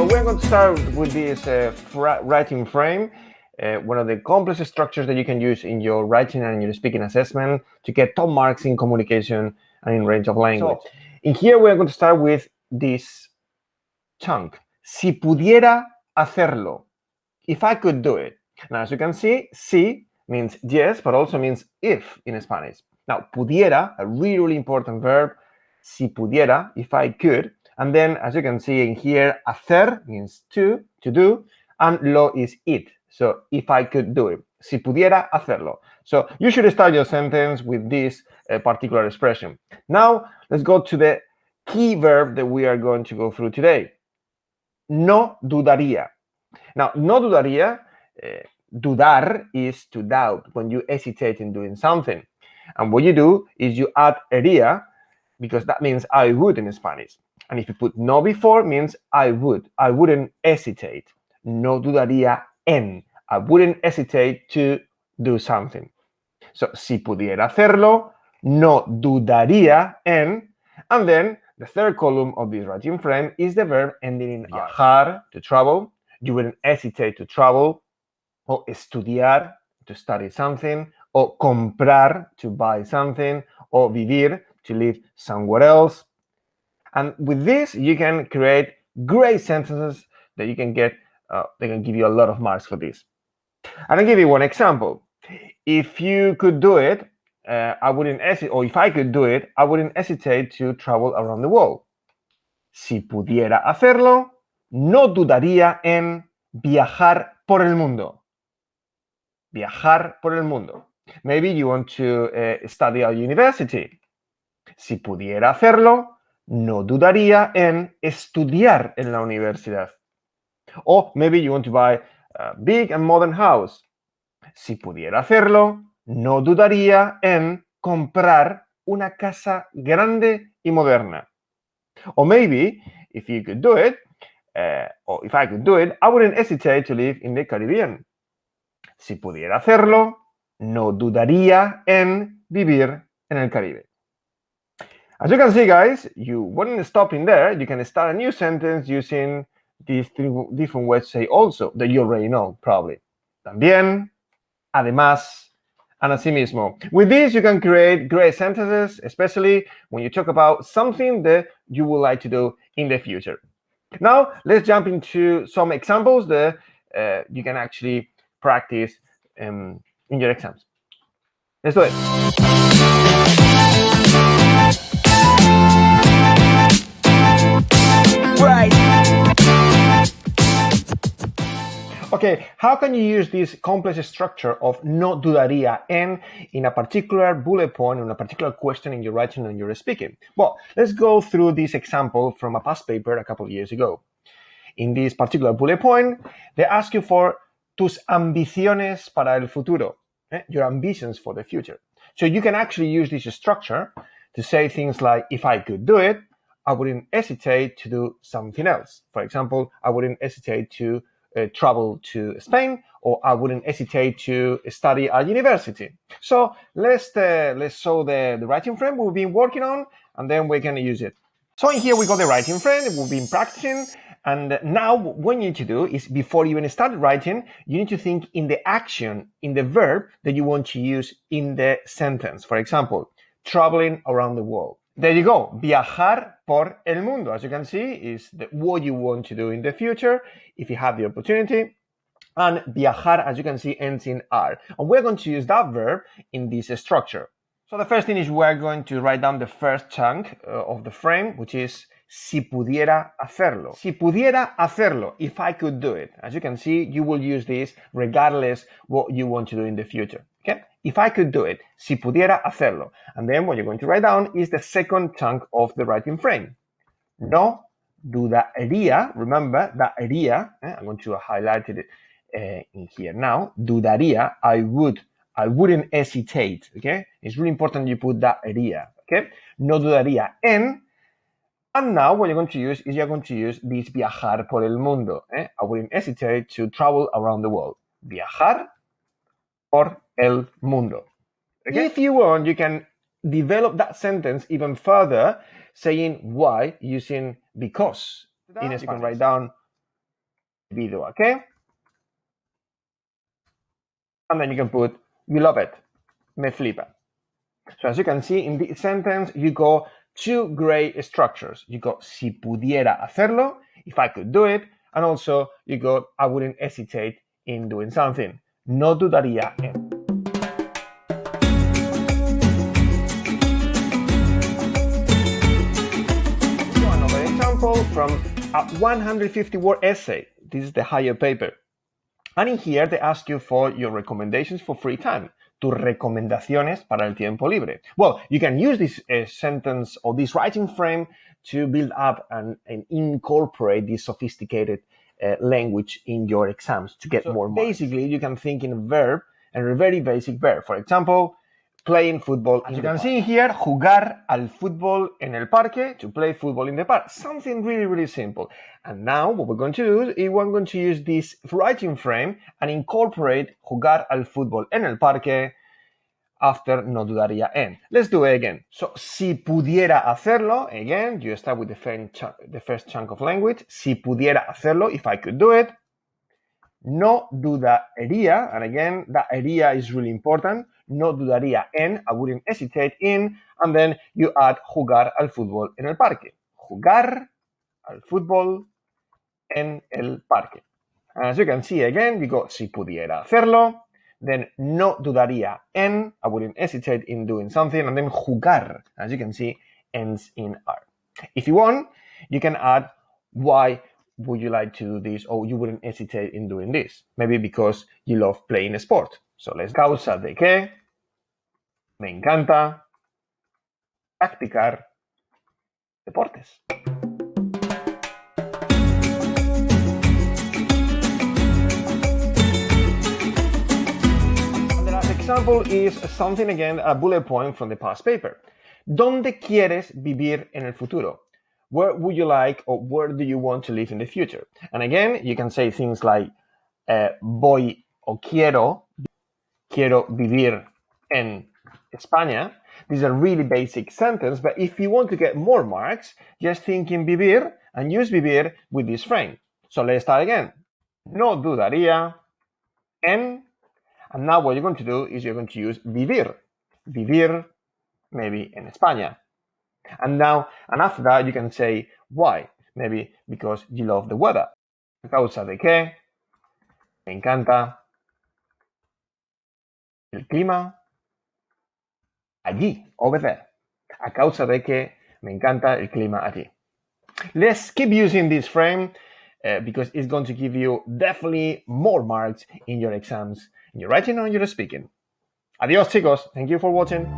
So we're going to start with this writing frame, one of the complex structures that you can use in your writing and in your speaking assessment to get top marks in communication and in range of language. So, in here we're going to start with this chunk. Si pudiera hacerlo. If I could do it. Now, as you can see, si means yes, but also means if in Spanish. Now, pudiera, a really, really important verb. Si pudiera, if I could. And then, as you can see in here, hacer means to do, and lo is it. So, if I could do it. Si pudiera hacerlo. So, you should start your sentence with this particular expression. Now, let's go to the key verb that we are going to go through today. No dudaría. Now, no dudaría, dudar is to doubt, when you hesitate in doing something. And what you do is you add ería, because that means I would in Spanish. And if you put no before, means I wouldn't hesitate. No dudaría en. I wouldn't hesitate to do something. So, si pudiera hacerlo, no dudaría en. And then, the third column of this writing frame is the verb ending in viajar, to travel. You wouldn't hesitate to travel, or estudiar, to study something, or comprar, to buy something, or vivir, to live somewhere else. And with this, you can create great sentences that you can get, they can give you a lot of marks for this. And I'll give you one example. If you could do it, I wouldn't hesitate, or if I could do it, I wouldn't hesitate to travel around the world. Si pudiera hacerlo, no dudaría en viajar por el mundo. Viajar por el mundo. Maybe you want to study at university. Si pudiera hacerlo, no dudaría en estudiar en la universidad. Or maybe you want to buy a big and modern house. Si pudiera hacerlo, no dudaría en comprar una casa grande y moderna. Or maybe, if you could do it, or if I could do it, I wouldn't hesitate to live in the Caribbean. Si pudiera hacerlo, no dudaría en vivir en el Caribe. As you can see, guys, you wouldn't stop in there. You can start a new sentence using these three different ways to say also, that you already know, probably. También, además, and asimismo. With this, you can create great sentences, especially when you talk about something that you would like to do in the future. Now, let's jump into some examples that you can actually practice in your exams. Let's do it. Right. Okay, how can you use this complex structure of no dudaría en in a particular bullet point, in a particular question in your writing and your speaking? Well, let's go through this example from a past paper a couple of years ago. In this particular bullet point, they ask you for tus ambiciones para el futuro, your ambitions for the future. So you can actually use this structure to say things like, if I could do it, I wouldn't hesitate to do something else. For example, I wouldn't hesitate to travel to Spain, or I wouldn't hesitate to study at university. So let's show the writing frame we've been working on, and then we can use it. So in here we got the writing frame that we've been practicing, and now what you need to do is, before you even start writing, you need to think in the action, in the verb that you want to use in the sentence. For example, traveling around the world. There you go. Viajar por el mundo, as you can see, is what you want to do in the future if you have the opportunity. And viajar, as you can see, ends in ar. And we're going to use that verb in this structure. So the first thing is we're going to write down the first chunk of the frame, which is si pudiera hacerlo. Si pudiera hacerlo, if I could do it. As you can see, you will use this regardless what you want to do in the future. Okay? If I could do it, si pudiera hacerlo. And then what you're going to write down is the second chunk of the writing frame. No dudaría, remember that ería, I'm going to highlight it in here now. Dudaría, I wouldn't hesitate, okay? It's really important you put that ería, okay? No dudaría en. And now what you're going to use is you're going to use this viajar por el mundo. I wouldn't hesitate to travel around the world. Viajar por el mundo. Okay? If you want, you can develop that sentence even further, saying why using because. In Spanish, you can write down Debido a qué. And then you can put, you love it. Me flipa. So as you can see, in this sentence, you got two great structures. You got si pudiera hacerlo, if I could do it, and also you got I wouldn't hesitate in doing something. No dudaría en. So another example from a 150-word essay. This is the higher paper. And in here, they ask you for your recommendations for free time. Tus recomendaciones para el tiempo libre. Well, you can use this sentence or this writing frame to build up and incorporate this sophisticated language in your exams to get more marks. Basically, you can think in a verb, and a very basic verb. For example, playing football. As you can see here, jugar al fútbol en el parque, to play football in the park. Something really, really simple. And now what we're going to do is we're going to use this writing frame and incorporate jugar al fútbol en el parque after no dudaría en. Let's do it again. So, si pudiera hacerlo, again, you start with the first chunk of language. Si pudiera hacerlo, if I could do it. No dudaría, and again, that haría is really important. No dudaría en, I wouldn't hesitate in, and then you add jugar al fútbol en el parque. Jugar al fútbol en el parque. And as you can see again, you got si pudiera hacerlo, then no dudaría en, I wouldn't hesitate in doing something, and then jugar, as you can see, ends in R. If you want, you can add why would you like to do this, or you wouldn't hesitate in doing this. Maybe because you love playing a sport. So let's causa de que me encanta practicar deportes. And the last example is something again, a bullet point from the past paper. ¿Dónde quieres vivir en el futuro? Where would you like, or where do you want to live in the future? And again, you can say things like voy o quiero vivir en España. This is a really basic sentence, but if you want to get more marks, just think in vivir and use vivir with this frame. So let's start again. No dudaría en, and now what you're going to do is you're going to use vivir. Vivir, maybe en España. And after that, you can say why. Maybe because you love the weather. A causa de que me encanta el clima allí, over there. A causa de que me encanta el clima allí. Let's keep using this frame because it's going to give you definitely more marks in your exams, in your writing or in your speaking. Adiós, chicos. Thank you for watching.